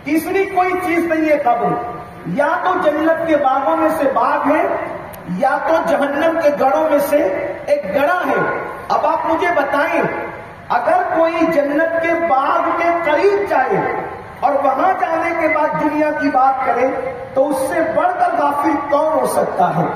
تیسری کوئی چیز نہیں ہے قبر، یا تو جنت کے باغوں میں سے باغ ہے یا تو جہنم کے گڑھوں میں سے ایک گڑھا ہے۔ اب آپ مجھے بتائیں، اگر کوئی جنت کے باغ کے قریب جائے اور وہاں جانے کے بعد دنیا کی بات کرے تو اس سے بڑھ کر غافل کون ہو سکتا ہے؟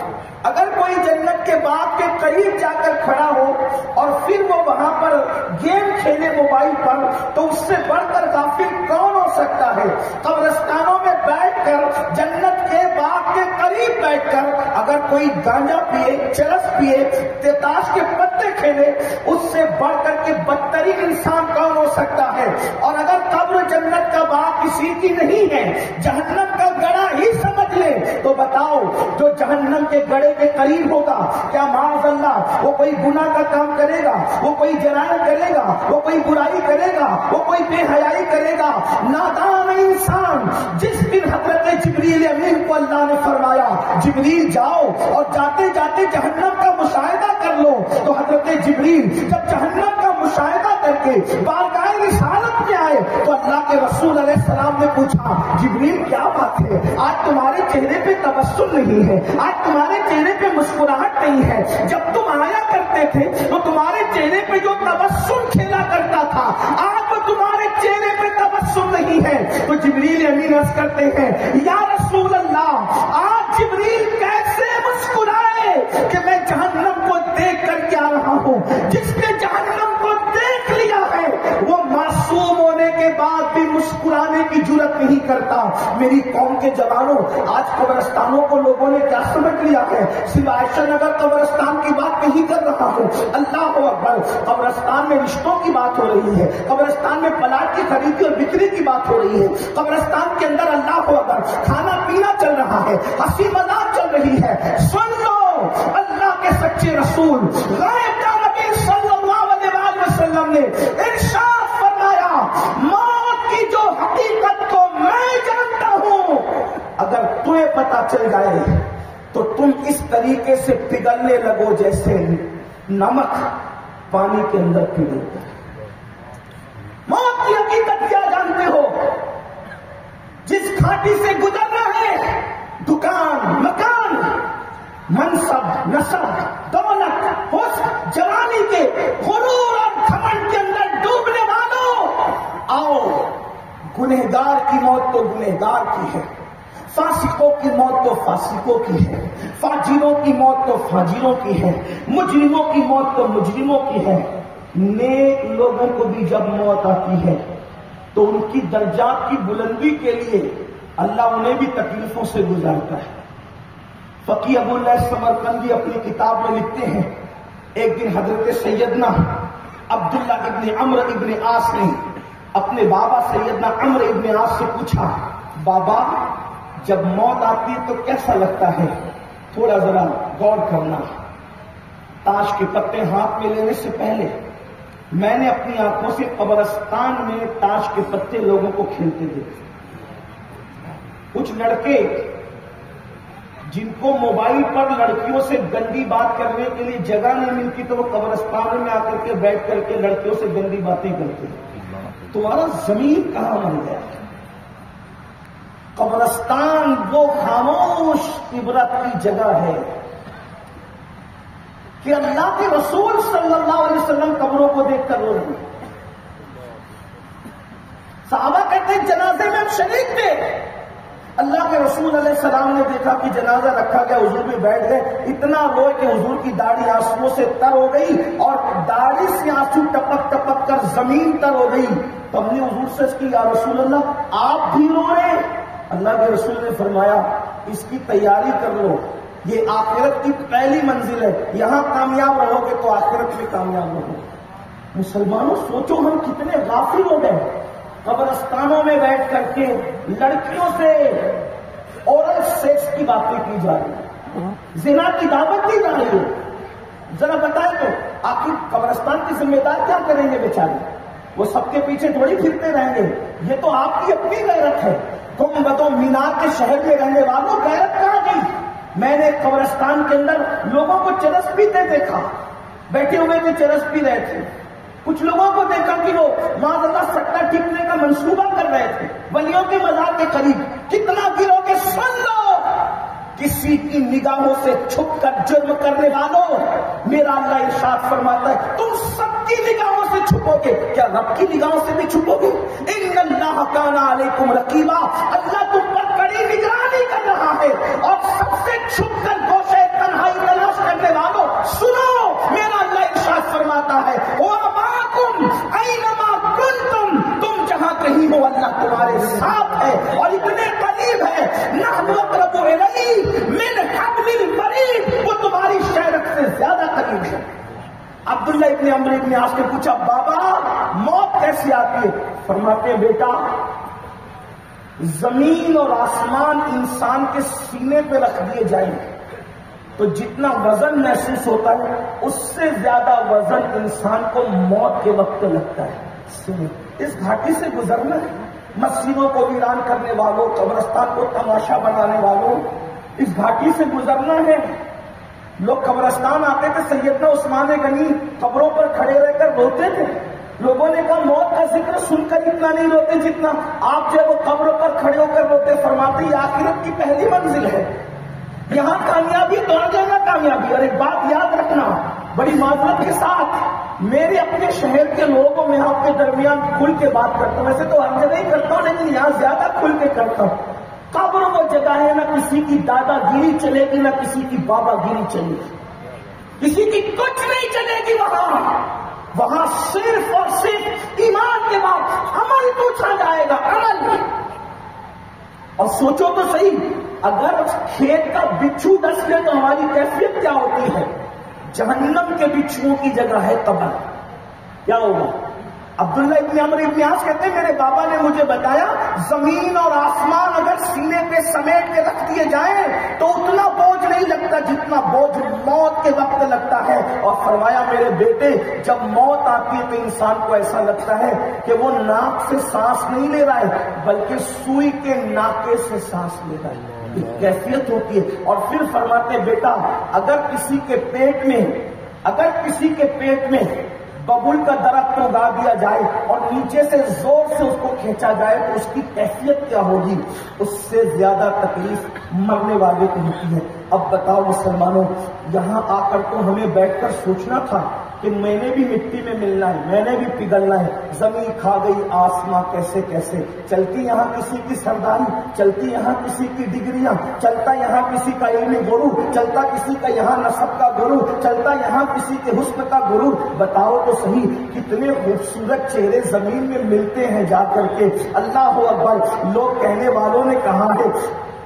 اگر کوئی جنت کے باغ کے قریب جا کر کھڑا ہو اور پھر وہ وہاں پر گیم کھیلے موبائل پر تو اس سے بڑھ کر غافل کون ہو سکتا ہے؟ قبرستانوں میں بیٹھ کر، جنت کے باغ کے قریب بیٹھ کر اگر کوئی گانجا پیے، چرس پیے، تاش کے پتے کھیلے، اس سے بڑھ کر کے بدترین انسان کون ہو سکتا ہے؟ اور اگر قبر جنت کا باغ کسی کی نہیں ہے، جہنم کا گڑھا ہی سمجھ لے، تو بتاؤ جو جہنم کے گڑھے کے قریب ہوگا، کیا معاذ اللہ وہ کوئی گناہ کا کام کرے گا، وہ کوئی جرائم کرے گا، وہ کوئی برائی کرے گا، وہ کوئی بے حیائی کرے گا؟ نادان انسان! جس دن حضرت جبریل امین کو اللہ نے فرمایا جبریل جاؤ اور جاتے جاتے جہنم کا مشاہدہ کر لو، تو حضرت جبریل جب جہنم کا مشاہدہ کر کے بارگاہ رسالت میں آئے تو اللہ کے رسول علیہ السلام نے پوچھا جبریل کیا بات ہے، آج تمہارے چہرے پہ تبسم نہیں ہے، آج تمہارے چہرے پہ مسکراہٹ نہیں ہے، جب تم آیا کرتے تھے تو تمہارے چہرے پہ جو تبسم کھیلا کرتا تھا آج وہ تمہارے چہرے پہ تبسم نہیں ہے۔ تو جبریل امین عرض کرتے ہیں یا رسول اللہ آج جبریل کیسے مسکرائے کہ میں جہنم کو دیکھ کر کے آ رہا ہوں۔ جس نے جہنم کو دیکھ لیا ہے وہ معصوم ہونے کے بعد بھی مسکرانے کی جرات نہیں کرتا۔ میری قوم کے جوانوں، آج قبرستانوں کو لوگوں نے کیا سمجھ لیا ہے؟ صرف عائشہ نگر قبرستان کی بات نہیں کر رہا ہوں، اللہ اکبر، قبرستان میں رشتوں کی بات ہو رہی ہے، قبرستان میں پلاٹ کی خریدی اور بکری کی بات ہو رہی ہے، قبرستان کے اندر اللہ اکبر کھانا پینا چل رہا ہے، ہنسی مذاق چل رہی ہے۔ سن لو، اللہ کے سچے رسول غائب نبی صلی اللہ علیہ وسلم نے ارشاد فرمایا موت کی جو حقیقت کو میں جانتا ہوں، اگر تمہیں پتا چل جائے تو تم اس طریقے سے پگھلنے لگو جیسے نمک پانی کے اندر پگھلتا ہے۔ موت کی حقیقت کیا جانتے ہو؟ جس گھاٹی سے گزر رہے دکان، مکان، منصب، نسب، دولت، حسن، جوانی کے غرور اور گھمنڈ کے اندر ڈوبنے والوں، آؤ، گنہگار کی موت تو گنہگار کی ہے، فاسقوں کی موت تو فاسقوں کی ہے، فاجروں کی موت تو فاجروں کی ہے، مجرموں کی موت تو مجرموں کی ہے۔ نیک لوگوں کو بھی جب موت آتی ہے تو ان کی درجات کی بلندی کے لیے اللہ انہیں بھی تکلیفوں سے گزارتا ہے۔ فقیہ ابو اللہ سمرقندی اپنی کتاب میں لکھتے ہیں ایک دن حضرت سیدنا عبداللہ ابن عمرو ابن عاص نے اپنے بابا سیدنا عمرو ابن عاص سے پوچھا بابا جب موت آتی ہے تو کیسا لگتا ہے؟ تھوڑا ذرا غور کرنا۔ تاش کے پتے ہاتھ میں لینے سے پہلے میں نے اپنی آنکھوں سے قبرستان میں تاش کے پتے لوگوں کو کھیلتے دیکھے۔ کچھ لڑکے جن کو موبائل پر لڑکیوں سے گندی بات کرنے کے لیے جگہ نہیں ملتی تو وہ قبرستان میں آ کر کے بیٹھ کر کے لڑکیوں سے گندی باتیں کرتے ہیں۔ تمہارا ضمیر کہاں مر گیا؟ قبرستان وہ خاموش عبرت کی جگہ ہے کہ اللہ کے رسول صلی اللہ علیہ وسلم قبروں کو دیکھ کر رو رہے ہیں۔ صحابہ کہتے ہیں جنازے میں ہم شریک تھے، اللہ کے رسول علیہ السلام نے دیکھا کہ جنازہ رکھا گیا، حضور بھی بیٹھ گئے، اتنا روئے کہ حضور کی داڑھی آنسوؤں سے تر ہو گئی اور داڑھی سے آنسو ٹپک ٹپک کر زمین تر ہو گئی۔ تو ہم نے حضور سے کی یا رسول اللہ آپ بھی رو رہے ہیں؟ اللہ کے رسول نے فرمایا اس کی تیاری کر لو، یہ آخرت کی پہلی منزل ہے، یہاں کامیاب رہو گے تو آخرت میں کامیاب رہو گے۔ مسلمانوں سوچو ہم کتنے غافل ہو گئے، قبرستانوں میں بیٹھ کر کے لڑکیوں سے اورل سیکس کی باتیں کی جا رہی ہیں، زنا کی دعوت دی جا رہی ہے۔ ذرا بتائیں تو آخر قبرستان کے ذمہ دار کیا کریں گے بیچارے؟ وہ سب کے پیچھے تھوڑی پھرتے رہیں گے، یہ تو آپ کی اپنی غیرت ہے۔ تم بدو مینار کے شہر میں رہنے والوں غیرت کہاں گئی؟ میں نے قبرستان کے اندر لوگوں کو چرس پیتے دیکھا، بیٹھے ہوئے تھے چرس پی رہے تھے۔ کچھ لوگوں کو دیکھا کہ وہ معاذ اللہ سٹہ ٹکنے کا منصوبہ کر رہے تھے، ولیوں کے مزار کسی کی نگاہوں سے چھپ کر جرم کرنے والوں، میرا اللہ ارشاد فرماتا ہے تم سب کی نگاہوں سے چھپو گے، کیا رب کی نگاہوں سے بھی چھپو گے؟ ان اللہ کان علیکم رقیبا، اللہ تم پر کڑی نگرانی کر رہا ہے۔ اور سب سے چھپ کر گوشے تنہائی تلاش کرنے والوں سنو، میرا اللہ ارشاد فرماتا ہے وَمَعَكُمْ أَيْنَمَا كُنْتُمْ، تم جہاں کہیں ہو اللہ تمہارے ساتھ ہے اور اتنے قریب ہے، نحن اقرب الیہ من حبل الورید، وہ تمہاری شہرت سے زیادہ قریب ہے۔ عبداللہ ابن عمرو ابن عاص نے پوچھا بابا موت کیسے آتی ہے؟ فرماتے ہیں بیٹا زمین اور آسمان انسان کے سینے پہ رکھ دیے جائیں تو جتنا وزن محسوس ہوتا ہے اس سے زیادہ وزن انسان کو موت کے وقت لگتا ہے۔ سنیں، اس گھاٹی سے گزرنا ہے، مسجدوں کو ویران کرنے والوں، قبرستان کو تماشا بنانے والوں، اس گھاٹی سے گزرنا ہے۔ لوگ قبرستان آتے تھے، سیدنا عثمان غنی قبروں پر کھڑے رہ کر روتے تھے۔ لوگوں نے کہا موت کا ذکر سن کر اتنا نہیں روتے جتنا آپ جو وہ قبروں پر کھڑے ہو کر روتے، فرماتے یہ آخرت کی پہلی منزل ہے، یہاں کامیابی دوڑ جانا کامیابی۔ اور ایک بات یاد رکھنا بڑی معذرت کے ساتھ، میرے اپنے شہر کے لوگوں میں آپ کے درمیان کھل کے بات کرتا ہوں، ویسے تو ہر جگہ ہی کرتا ہوں لیکن یہاں زیادہ کھل کے کرتا ہوں۔ قبر وہ جگہ ہے نہ کسی کی دادا گیری چلے گی نہ کسی کی بابا گیری چلے گی، کسی کی کچھ نہیں چلے گی وہاں صرف اور صرف ایمان کے بعد عمل پوچھا جائے گا، عمل۔ اور سوچو تو صحیح، اگر کھیت کا بچھو ڈس لے تو ہماری کیفیت کیا ہوتی ہے؟ جہنم کے بچھوؤں کی جگہ ہے قبر، کیا ہوگا؟ عبداللہ ابن عمرو ابن عاص کہتے ہیں میرے بابا نے مجھے بتایا زمین اور آسمان اگر سینے پہ سمیٹ کے رکھ دیے جائیں تو اتنا بوجھ نہیں لگتا جتنا بوجھ موت کے وقت لگتا ہے۔ اور فرمایا میرے بیٹے جب موت آتی ہے تو انسان کو ایسا لگتا ہے کہ وہ ناک سے سانس نہیں لے رہا ہے بلکہ سوئی کے ناکے سے سانس لے رہا ہے، ایک کیفیت ہوتی ہے۔ اور پھر فرماتے ہیں بیٹا اگر کسی کے پیٹ میں ببول کا درخت اگا دیا جائے اور نیچے سے زور سے اس کو کھینچا جائے تو اس کی کیفیت کیا ہوگی؟ اس سے زیادہ تکلیف مرنے والے کو ہوتی ہے۔ اب بتاؤ مسلمانوں، یہاں آ کر تو ہمیں بیٹھ کر سوچنا تھا کہ میں نے بھی مٹی میں ملنا ہے، میں نے بھی پگھلنا ہے۔ زمین کھا گئی آسماں کیسے کیسے، چلتی یہاں کسی کی سرداری، چلتی یہاں کسی کی ڈگریاں، چلتا یہاں کسی کا علم گرو، چلتا کسی کا یہاں نسب کا گرو، چلتا یہاں کسی کے حسن کا گرو۔ بتاؤ تو صحیح کتنے خوبصورت چہرے زمین میں ملتے ہیں جا کر کے، اللہ اکبر۔ لوگ کہنے والوں نے کہا ہے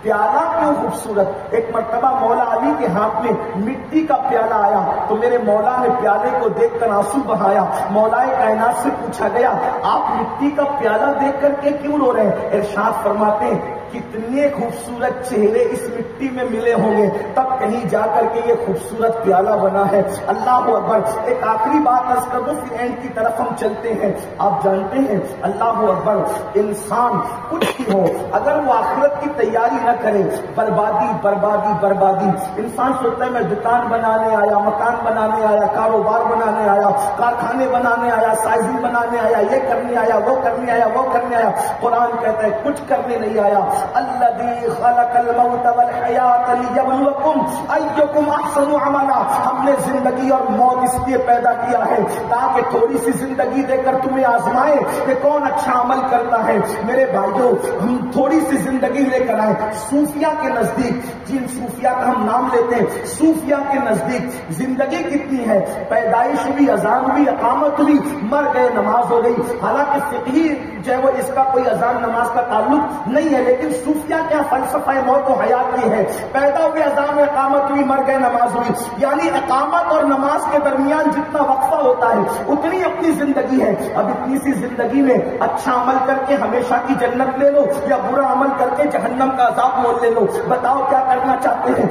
پیالہ کیوں خوبصورت؟ ایک مرتبہ مولا علی کے ہاتھ میں مٹی کا پیالہ آیا تو میرے مولا نے پیالے کو دیکھ کر آنسو بہایا۔ مولا کائنات سے پوچھا گیا آپ مٹی کا پیالہ دیکھ کر کے کیوں رو رہے ہیں؟ ارشاد فرماتے ہیں کتنے خوبصورت چہرے اس مٹی میں ملے ہوں گے تب کہیں جا کر کے یہ خوبصورت پیالہ بنا ہے۔ اللہ اکبر۔ ایک آخری بات عرض کر دوں پھر اینڈ کی طرف ہم چلتے ہیں۔ آپ جانتے ہیں اللہ اکبر انسان کچھ بھی ہو اگر وہ آخرت کی تیاری نہ کرے بربادی بربادی بربادی۔ انسان سوچتا ہے میں دکان بنانے آیا، مکان بنانے آیا، کاروبار بنانے آیا، کارخانے بنانے آیا، سائزنگ بنانے آیا، یہ کرنے آیا، وہ کرنے آیا، وہ کرنے آیا۔ قرآن کہتا ہے کچھ کرنے نہیں آیا۔ الذی خلق الموت والحیات لیبلوکم ایکم احسن عملا، ہم نے زندگی اور موت اس لیے پیدا کیا ہے تاکہ تھوڑی سی زندگی دے کر تمہیں آزمائے کہ کون اچھا عمل کرتا ہے۔ میرے بھائیوں ہم تھوڑی سی زندگی لے کر آئے۔ صوفیہ کے نزدیک، جن صوفیہ کا ہم نام لیتے ہیں، صوفیہ کے نزدیک زندگی کتنی ہے؟ پیدائش ہوئی، اذان ہوئی، اقامت ہوئی، مر گئے، نماز ہو گئی۔ حالانکہ فقہی جو ہے وہ اس کا کوئی اذان نماز کا تعلق نہیں ہے، لیکن صوفیہ کیا فلسفہ موت و حیات کی ہے؟ پیدا ہوئے، اذان میں اقامت ہوئی، مر گئے، نماز ہوئی، یعنی اقامت اور نماز کے درمیان جتنا وقفہ ہوتا ہے اتنی اپنی زندگی ہے۔ اب اتنی سی زندگی میں اچھا عمل کر کے ہمیشہ کی جنت لے لو یا برا عمل کر کے جہنم کا عذاب مول لے لو، بتاؤ کیا کرنا چاہتے ہیں؟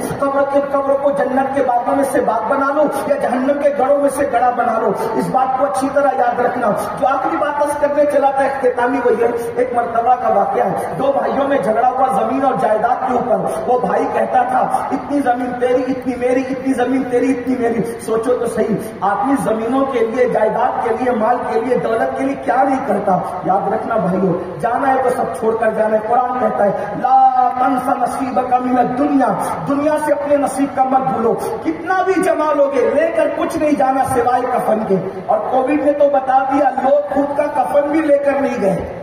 قبر کو جنت کے باغوں میں سے باغ بنا لو یا جہنم کے گڑوں میں سے گڑا بنا لو؟ اس بات کو اچھی طرح یاد رکھنا۔ جو آخری بات عرض کرنے چلا تھا اختتامی وہی ہے، ایک مرتبہ کا واقعہ ہے، دو بھائیوں میں جھگڑا ہوا زمین اور جائیداد کے اوپر۔ وہ بھائی کہتا تھا اتنی زمین تیری، اتنی میری، اتنی زمین تیری، اتنی میری۔ سوچو تو صحیح آدمی زمینوں کے لیے، جائیداد کے لیے، مال کے لیے، دولت کے لیے کیا نہیں کرتا؟ یاد رکھنا بھائیوں، جانا ہے تو سب چھوڑ کر جانا ہے۔ قرآن کہتا ہے لا تنس نصیبک من الدنیا، دنیا سے اپنے نصیب کا مت بھولو، کتنا بھی جما لوگے لے کر کچھ نہیں جانا سوائے کفن کے۔ اور کووڈ نے تو بتا دیا، لوگ خود کا کفن بھی لے کر نہیں گئے۔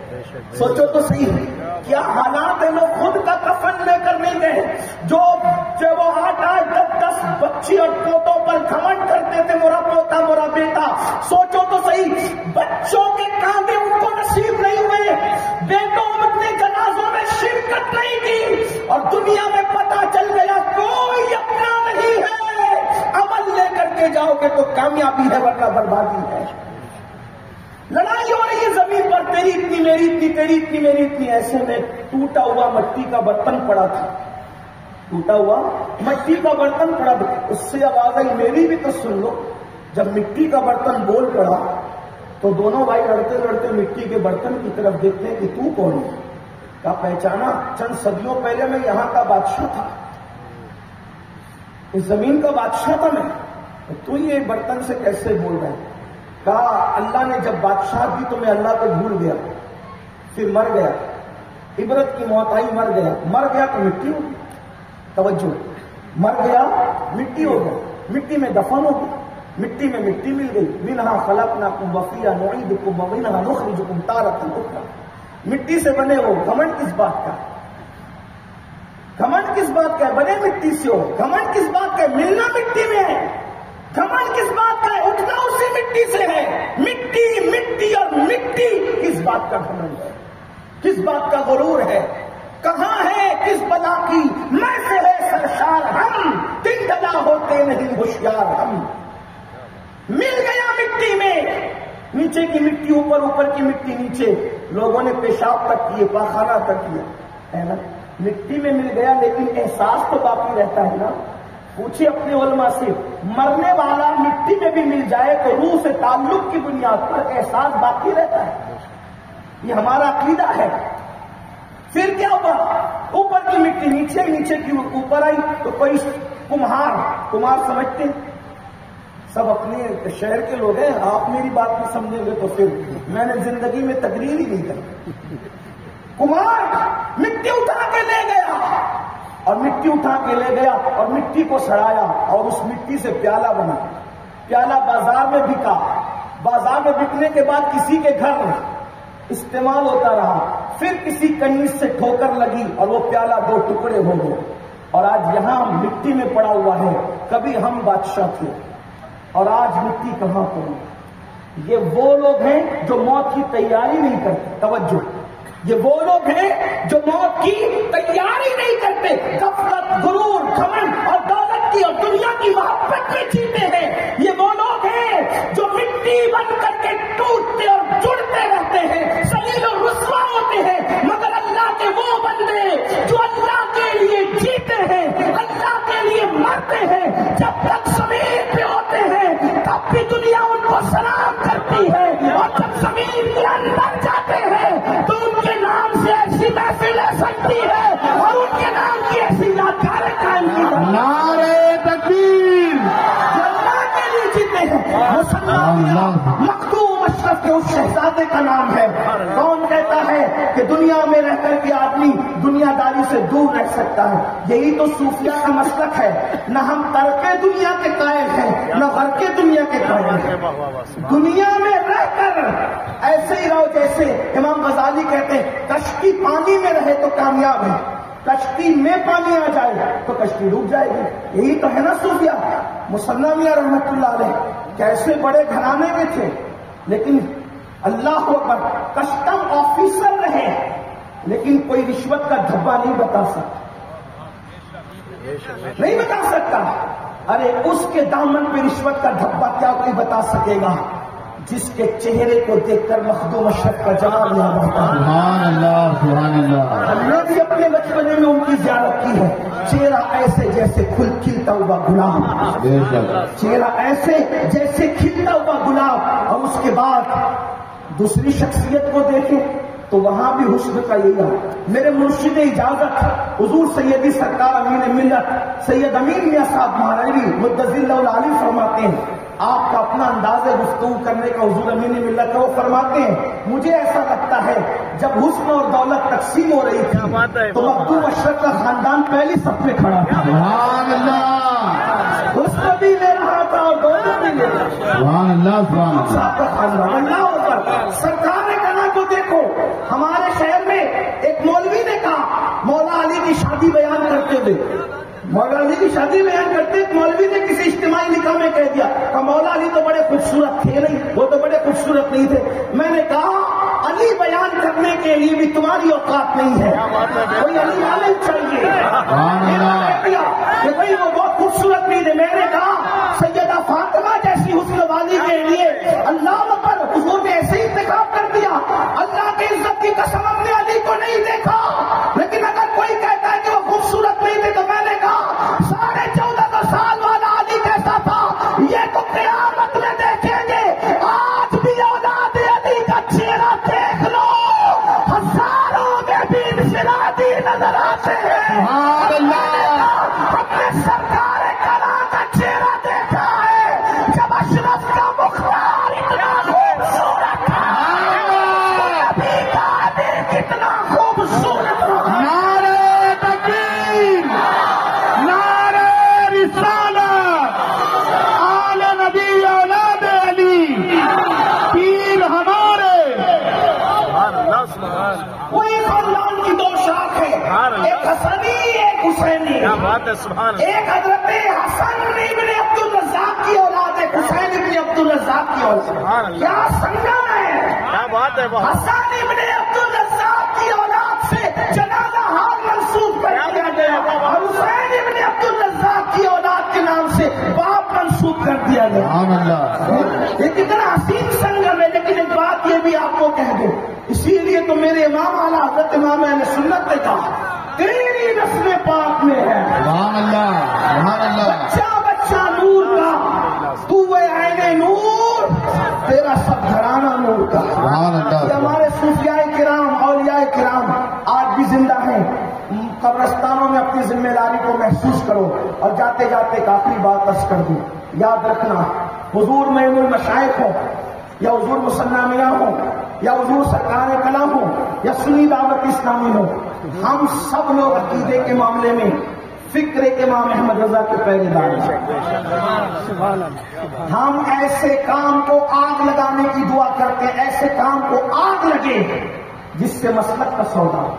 سوچو تو صحیح کیا حالات ہے، لوگ خود کا کفن لے کر نہیں گئے۔ جو وہ 8-10 بچی اور پوتوں پر گھمنڈ کرتے تھے، میرا پوتا میرا بیٹا، سوچو تو صحیح بچوں کے کاندھے ان کو نصیب نہیں ہوئے، بیٹوں اپنے جنازوں میں شرکت نہیں کی، اور دنیا میں پتا چل گیا کوئی اپنا نہیں ہے۔ عمل لے کر کے جاؤ گے تو کامیابی ہے، ورنہ بربادی ہے۔ لڑائی ہو رہی ہے زمین پر، تیری اتنی میری اتنی، تیری اتنی میری اتنی، ایسے میں ٹوٹا ہوا مٹی کا برتن پڑا تھا، ٹوٹا ہوا مٹی کا برتن پڑا تھا، اس سے آواز آئی میری بھی تو سن لو۔ جب مٹی کا برتن بول پڑا تو دونوں بھائی لڑتے لڑتے مٹی کے برتن کی طرف دیکھتے ہیں کہ تو کون ہے؟ کہا پہچانا، چند صدیوں پہلے میں یہاں کا بادشاہ تھا، اس زمین کا بادشاہ تھا میں، تو یہ برتن سے کیسے بول رہا ہے؟ کہا اللہ نے جب بادشاہ دی تو میں اللہ کو بھول گیا، پھر مر گیا، عبرت کی موت آئی، مر گیا تو مٹی ہو گئی۔ توجہ، مر گیا مٹی ہو گیا، مٹی میں دفن ہو گئی، مٹی میں مٹی مل گئی۔ منہا خلقناکم وفیہا نعیدکم ومنہا نخرجکم تارۃ اخری، مٹی سے بنے ہو، گھمنڈ کس بات کا؟ گھمنڈ کس بات کا ہے؟ بنے مٹی سے ہو، گھمنڈ کس بات کا ہے؟ ملنا مٹی میں ہے، گھمنڈ کس بات کا ہے؟ اٹھنا اسی مٹی سے ہے۔ مٹی مٹی اور مٹی کس بات کا گھمنڈ ہے؟ کس بات کا غرور ہے؟ کہاں ہے کس بلا کی میں سے ہے سرشار ہم، دن ڈلا ہوتے نہیں ہوشیار ہم۔ مل گیا مٹی میں، نیچے کی مٹی اوپر، اوپر کی مٹی نیچے، لوگوں نے پیشاب تک کیے، پاخانہ تک کیا ہے نا، مٹی میں مل گیا، لیکن احساس تو باقی رہتا ہے نا۔ پوچھے اپنے علماء سے، مرنے والا مٹی میں بھی مل جائے تو روح سے تعلق کی بنیاد پر احساس باقی رہتا ہے، یہ ہمارا عقیدہ ہے۔ پھر کیا ہوا؟ اوپر کی مٹی نیچے، نیچے کی اوپر آئی تو کوئی کمہار سمجھتے ہیں، سب اپنے شہر کے لوگ ہیں، آپ میری بات نہیں سمجھیں گے تو پھر میں نے زندگی میں تقریر ہی نہیں کری۔ کمہار مٹی اٹھا کے لے گیا، اور مٹی اٹھا کے لے گیا اور مٹی کو سڑایا، اور اس مٹی سے پیالہ بنا، پیالہ بازار میں بکا، بازار میں بکنے کے بعد کسی کے گھر استعمال ہوتا رہا، پھر کسی کنیز سے ٹھوکر لگی اور وہ پیالہ 2 ٹکڑے ہو گئے، اور آج یہاں مٹی میں پڑا ہوا ہے۔ کبھی ہم بادشاہ تھے اور آج مٹی کہاں پڑی؟ یہ وہ لوگ ہیں جو موت کی تیاری نہیں کرتے، توجہ، یہ وہ لوگ ہیں جو موت کی تیاری نہیں کرتے، غفلت، غرور، گھمنڈ اور دولت کی اور دنیا کی محبت میں جیتے ہیں۔ یہ وہ لوگ ہیں جو مٹی بن کر کے ٹوٹتے اور جڑتے رہتے ہیں، ذلیل و رسوا ہوتے ہیں، مگر اللہ کے وہ بندے جو اللہ کے لیے جیتے ہیں، اللہ کے لیے مرتے ہیں، جب تک زمین پہ ہوتے ہیں تب بھی دنیا ان کو سلام کرتی ہے، اور جب زمین کے اندر جاتے ہیں تو ان کے نام سے ایسی محفل ہو سکتی ہے اور ان کے نام کی ایسی یادگاریں قائم کی جائیں گی۔ نعرہ تکبیر! جو اللہ کے لیے جیتے ہیں، مسلمان مخدوم اشرف کے اس شہزادے کا نام ہے۔ کون کہتا ہے کہ دنیا میں رہ کر کے آدمی دنیا داری سے دور رہ سکتا ہے؟ یہی تو صوفیہ کا مسلک ہے، نہ ہم ترکے دنیا کے قائل ہیں نہ غرقے دنیا کے قائل ہیں۔ دنیا میں رہ کر ایسے ہی رہو جیسے امام غزالی کہتے ہیں، کشتی پانی میں رہے تو کامیاب ہے، کشتی میں پانی آ جائے تو کشتی ڈوب جائے گی۔ یہی تو ہے نا صوفیہ۔ مصنع میاں رحمت اللہ علیہ کیسے بڑے گھرانے کے تھے، لیکن اللہ اکبر کسٹم آفیسر رہے، لیکن کوئی رشوت کا دھبا نہیں بتا سکتا، نہیں بتا سکتا۔ ارے اس کے دامن پہ رشوت کا دھبا کیا کوئی بتا سکے گا جس کے چہرے کو دیکھ کر مخدوم اشرف کا جمال یاد ہوتا ہے۔ سبحان اللہ، سبحان اللہ۔ ہم نے بھی اپنے بچپنے میں ان کی زیارت کی ہے، چہرہ ایسے جیسے کھلتا ہوا گلاب، چہرہ ایسے جیسے کھلتا ہوا گلاب، اور اس کے بعد دوسری شخصیت کو دیکھیں تو وہاں بھی حسن کا یہی ہے۔ میرے مرشد اجازت حضور سیدی سرکار امین ملت سید امین میاں صاحب مہاروی مدظر اللہ علی فرماتے ہیں آپ کا اپنا انداز گفتگو کرنے کا حضور امین ملت کا وہ فرماتے ہیں مجھے ایسا لگتا ہے جب حسن اور دولت تقسیم ہو رہی تھی تو مخدوم اشرف کا خاندان پہلی صف میں کھڑا تھا. سبحان اللہ حسن بھی لے رہا تھا اور دولت بھی لے رہا تھا. سبحان اللہ سبحان اللہ. آپ کا خاندان اللہ اوپر. سرکار کنا کو دیکھو ہمارے شہر میں ایک مولوی نے کہا مولا علی کی شادی بیان کرتے ہوئے مولا علی کی شادی بیان کرتے مولوی نے کسی اجتماعی نکاح میں کہہ دیا کہ مولا علی تو بڑے خوبصورت تھے نہیں وہ تو بڑے خوبصورت نہیں تھے. میں نے کہا علی بیان کرنے کے لیے بھی تمہاری اوقات نہیں ہے کوئی علی عالم چاہیے کہ بھائی وہ بہت خوبصورت نہیں تھے. میں نے کہا سیدہ فاطمہ جیسی حسن والی کے لیے اللہ پر حضور نے ایسے ہی انتخاب کر دیا. اللہ کی عزت کی قسم ہم نے علی کو نہیں دیکھا لیکن اگر کوئی کہتا ہے کہ وہ خوبصورت نہیں تھے تو میں نے کہا 14.5 سال والا علی کیسا تھا یہ تو قیامت میں دیکھیں گے. آج بھی اولاد علی کا چہرہ دیکھ لو ہزاروں میں بھی انفرادی نظر آتے ہیں. سبحان اللہ. ہم نے سرکار کلا کا چہرہ دیکھا ہے جب اشرف کا مختار اتنا خوبصورت تھا نبی کا علی کتنا خوبصورت رہا. نعرہ تکبیر نعرہ رسالت آل نبی اولاد علی پیر ہمارے. وہی خاندان کی 2 شاخ ہے ایک حسنی ایک حسینی. ایک حضرت حسن ابن عبد الرزاق کی اولاد ہے حسین ابن عبد الرزاق کی اولاد. کیا سنگم ہے حسن ابن عبد الرزاق کی اولاد سے جنازہ حال منسوخ کر دیا گیا اور حسین ابن عبد الرزاق کی اولاد کے نام سے باپ منسوخ کر دیا گیا. سبحان اللہ. یہ کتنا حسین سنگم ہے. لیکن ایک بات یہ بھی آپ کو کہہ دوں اسی لیے تو میرے امام اعلیٰ حضرت امام اہل سنت نے کہا تیری رسم پاک میں ہے سبحان اللہ سبحان اللہ. بچہ بچہ نور کا تو عین نور تیرا سب گھرانہ نور کا. سبحان اللہ. یہ ہمارے صوفیاء کرام اولیاء کرام آج بھی زندہ ہیں. قبرستانوں میں اپنی ذمہ داری کو محسوس کرو. اور جاتے جاتے ایک آخری بات عرض کر دوں یاد رکھنا حضور معین المشائخ ہو یا حضور مصنع میاں ہو یا حضور سرکار کلا ہو یا سنی دعوت اسلامی ہو ہم سب لوگ عقیدے کے معاملے میں فکر امام احمد رضا کے پہرے دار ہیں. ہم ایسے کام کو آگ لگانے کی دعا کرتے ہیں ایسے کام کو آگ لگے جس سے مسلک کا سودا ہو.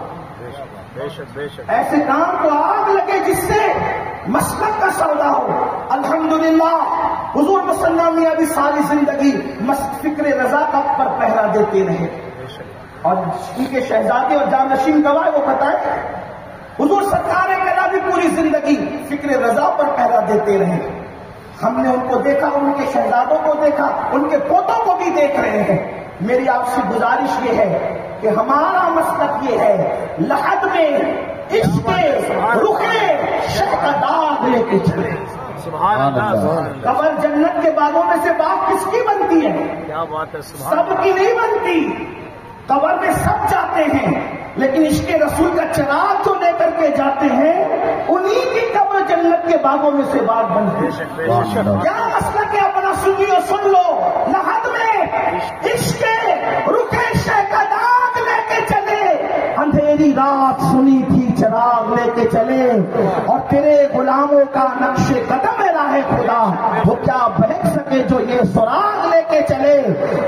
ایسے کام کو آگ لگے جس سے مسلک کا سودا ہو. الحمدللہ حضور مصنع میاں بھی ساری زندگی فکر رضا کا پر پہرا دیتے رہے اور ان کے شہزادے اور جانشین گواہ وہ بتائے حضور سرکار کلا بھی پوری زندگی فکر رضا پر پہرا دیتے رہے. ہم نے ان کو دیکھا ان کے شہزادوں کو دیکھا ان کے پوتوں کو بھی دیکھ رہے ہیں. میری آپ سے گزارش یہ ہے کہ ہمارا مسلک یہ ہے لحد میں عشق رخے شہ کا داغ لے کے چلے. قبر جنت کے باغوں میں سے باغ کس کی بنتی ہے؟ کیا بات ہے. سب کی نہیں بنتی. قبر میں سب جاتے ہیں لیکن عشق رسول کا چراغ جو لے کر کے جاتے ہیں انہی کی قبر جنت کے باغوں میں سے باغ بنتے ہیں. کیا مسلک ہے اپنا سنیو سن لو. لحد میں عشق رخے شہ کا داغ لے کے چلے اندھیری رات سنی تھی چراغ لے کے چلے اور تیرے غلاموں کا نقش قدم راہ خدا وہ کیا بہک سکے جو یہ سراغ لے کے چلے.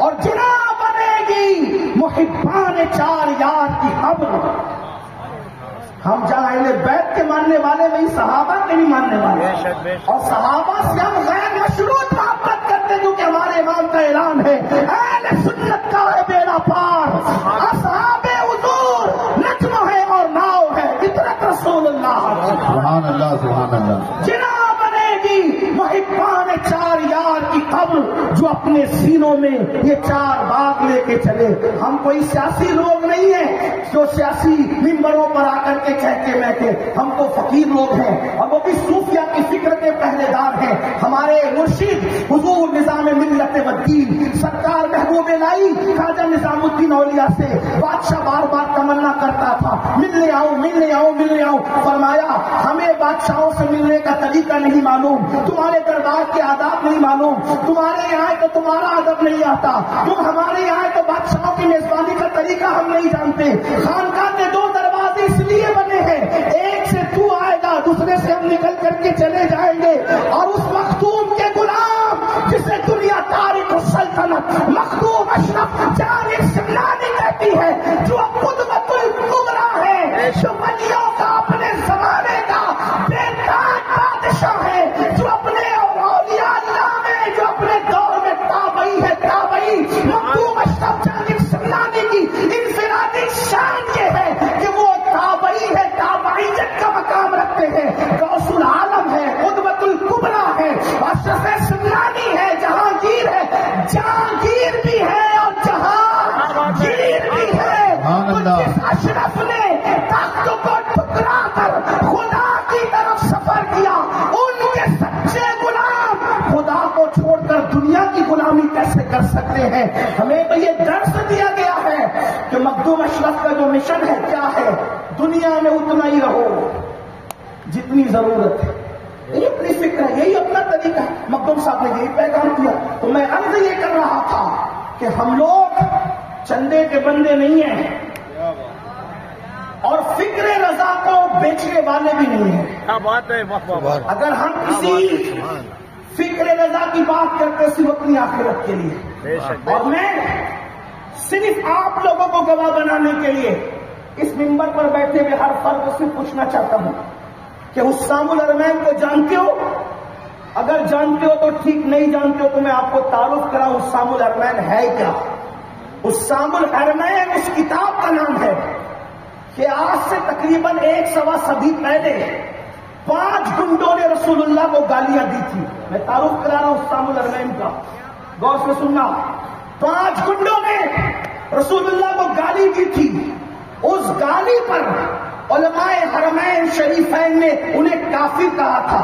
اور جنا بنے گی محبان 4 یار کی قبر. ہم جہاں اہل بیت کے ماننے والے وہی صحابہ کے نہیں ماننے والے اور صحابہ سے ہم غیر مشروط محبت کرتے کیونکہ ہمارے امام کا اعلان ہے اہل سنت کا ہے بیڑا پار اصحاب حضور نجم ہے اور ناؤ ہے فطرت رسول اللہ. سبحان اللہ سبحان اللہ. جنا بنے گی محبان 4 یار کی قبر جو اپنے سینوں میں یہ 4 باغ لے کے چلے. ہم کوئی سیاسی لوگ نہیں ہیں جو سیاسی ممبروں پر آ کر کے کہتے میں کہ ہم تو فقیر لوگ ہیں اور وہ بھی صوفیہ کی فکر کے پہلے پہرے دار ہیں ہمارے مرشد حضور نظام ملت والدین سرکار محبوب لائی خواجہ نظام الدین اولیاء سے بادشاہ بار بار تمنا کرتا تھا ملنے آؤ ملنے آؤ ملنے آؤ. فرمایا ہمیں بادشاہوں سے ملنے کا طریقہ نہیں معلوم, تمہارے دربار کے آداب نہیں معلوم, تمہارے یہاں تو تمہارا ادب نہیں آتا, تم ہمارے یہاں تو بادشاہوں کی میزبانی کا طریقہ ہم نہیں جانتے. خانقاہ کے 2 دروازے اس لیے بنے ہیں, ایک سے تو آئے گا, دوسرے سے ہم نکل کر کے چلے جائیں گے. اور اس مختوم کے غلام جسے دنیا تاریخ السلطنت مختوم اشرف جان سمنانی کہتی ہے, جو قدوۃ الکبریٰ ہے, جو ولیوں کا اپنے زمانے کا بے تاج بادشاہ ہے, جو اپنے اولیاء اللہ میں جو اپنے دور میں تابعی ہے, تابعی مختوم اشرف جان سمنانی کی انفرادی شان یہ ہے کہ وہ تابعی ہے, تابعیت کا مقام رکھتے ہیں. غوث العالم ہے, قدوۃ الکبریٰ ہے, اشرف سمنانی ہے, جہانگیر ہے, جہانگیر بھی ہے اور جہانگیر بھی ہے. جس اشرف نے تخت کو ٹھکرا کر خدا کی طرف سفر کیا, ان کے سچے غلام خدا کو چھوڑ کر دنیا کی غلامی کیسے کر سکتے ہیں؟ ہمیں تو یہ درس دیا گیا ہے کہ مخدوم اشرف کا جو مشن ہے کیا ہے, دنیا میں اتنا ہی رہو جتنی ضرورت ہے. یہی اپنی فکر ہے, یہی اپنا طریقہ ہے. مخدوم صاحب نے یہی پیغام دیا. تو میں عرض یہ کر رہا تھا کہ ہم لوگ چندے کے بندے نہیں ہیں اور فکر رضا کو بیچنے والے بھی نہیں ہیں. کیا بات ہے, اگر ہم کسی فکر رضا کی بات کرتے صرف اپنی آخرت کے لیے, اور میں صرف آپ لوگوں کو گواہ بنانے کے لیے اس منبر پر بیٹھے ہوئے ہر فرد سے پوچھنا چاہتا ہوں کہ حسام الحرمین کو جانتے ہو؟ اگر جانتے ہو تو ٹھیک, نہیں جانتے ہو تو میں آپ کو تعارف کراؤں حسام الحرمین ہے کیا. حسام الحرمین اس کتاب کا نام ہے کہ آج سے تقریباً 1.25 صدی پہلے 5 گنڈوں نے رسول اللہ کو گالیاں دی تھی. میں تعارف کرا رہا ہوں حسام الحرمین کا, غور سے سننا. 5 گنڈوں نے رسول اللہ کو گالی دی تھی. اس گالی پر علماء حرمین شریفین نے انہیں کافر کہا تھا.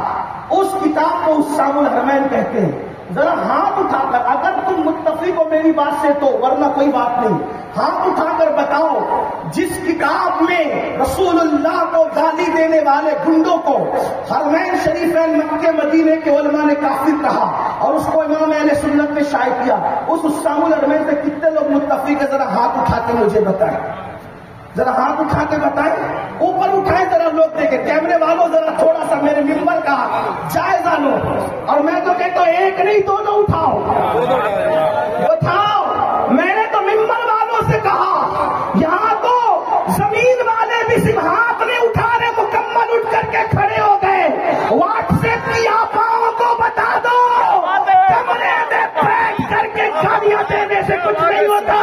اس کتاب کو حسام الحرمین کہتے ہیں. ذرا ہاتھ اٹھا کر, اگر تم متفق ہو میری بات سے تو, ورنہ کوئی بات نہیں, ہاتھ اٹھا کر بتاؤ جس کتاب میں رسول اللہ کو گالی دینے والے گنڈوں کو حرمین شریفین مکہ مدینے کے علماء نے کافر کہا اور اس کو امام اہل سنت نے شائع کیا, اس حسام الحرمین سے کتنے لوگ متفق ہیں؟ ذرا ہاتھ اٹھا کے مجھے بتائیں, ذرا ہاتھ اٹھا کے بتائیں, اوپر اٹھائیں ذرا لوگ دیکھیں. کیمرے والوں ذرا تھوڑا سا میرے ممبر کا جائزہ لو, اور میں تو کہتا ہوں ایک نہیں 2 اٹھاؤ. میں نے تو ممبر والوں سے کہا, یہاں تو زمین والے بھی صرف ہاتھ نہیں اٹھا رہے, مکمل اٹھ کر کے کھڑے ہو گئے. واٹس ایپ کی آپاؤں کو بتا دو, کمرے میں بیٹھ کر کے گالیاں دینے سے کچھ نہیں ہوتا.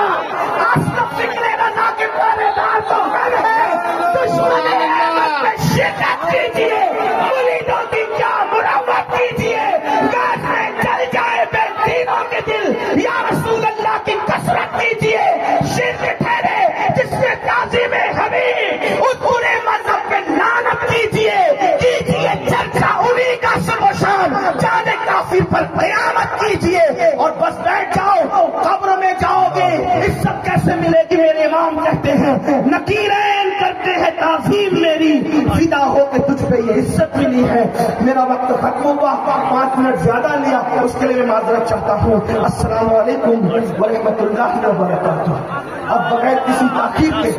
آصف فکر رضا کے پہرے دار تو ہم ہیں, دشمن احمد پہ شدت کیجیے, مریدوں کی کیا مروت کیجیے, گاز میں جل جائے بے دینوں کے دل, یا رسول اللہ کی کثرت کیجیے. شرک ٹھہرے جس سے تعظیم ہمیں, اس پورے مذہب پہ لعنت کیجیے چرچا انہی کا سموشان, جانے کافر پر قیامت کیجیے اور بس بیٹھ جاؤ. قبر میں جاؤ گے, عزت کیسے ملے گی؟ میرے امام کہتے ہیں نکیرین کرتے ہیں تعظیم میری, فدا ہو کے تجھ پہ یہ عزت ملی ہے. میرا وقت ختم ہوا, 5 منٹ زیادہ لیا, اس کے لیے میں معذرت چاہتا ہوں. السلام علیکم ورحمۃ اللہ وبرکاتہ. اب بغیر کسی تاخیر کے